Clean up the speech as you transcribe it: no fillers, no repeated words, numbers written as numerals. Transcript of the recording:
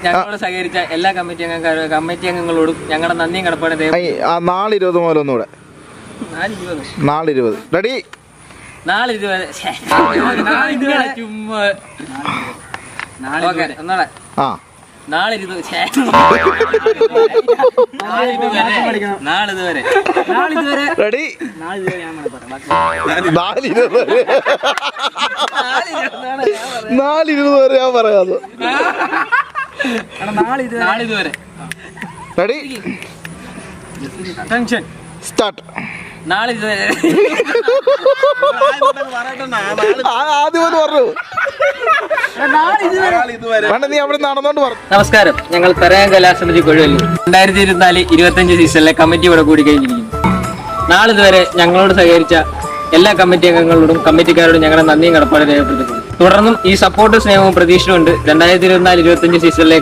ഞങ്ങളോട് സഹകരിച്ച എല്ലാ കമ്മിറ്റി അംഗങ്ങളോടും ഞങ്ങളുടെ നന്ദിയും കടപ്പാടും. 4:20 മുതൽ ഒന്നുകൂടെ 4:20 റെഡി. 4:20 ചുമ്മാ ഒന്നോടെ 4:20 റെഡി. 4:20 വരെ ഞാൻ പറയാതെ. Ready start. ആദ്യം പറഞ്ഞു വേണ്ട, നീ അവിടെ നടന്നോണ്ട് പറഞ്ഞു. നമസ്കാരം, ഞങ്ങൾ പറയാൻ കലാസമിതി കൊഴുവല്ലൂർ 2024-25 സീസണിലെ കമ്മിറ്റി ഇവിടെ കൂടി കഴിഞ്ഞിരിക്കുന്നു. നാളിതുവരെ ഞങ്ങളോട് സഹകരിച്ച എല്ലാ കമ്മിറ്റി അംഗങ്ങളോടും കമ്മിറ്റിക്കാരോടും ഞങ്ങളുടെ നന്ദിയും കടപ്പാടും രേഖപ്പെടുത്തുന്നു. തുടർന്നും ഈ സപ്പോർട്ട് സ്നേഹവും പ്രതീക്ഷയുണ്ട് 2024-25 സീസണിലെ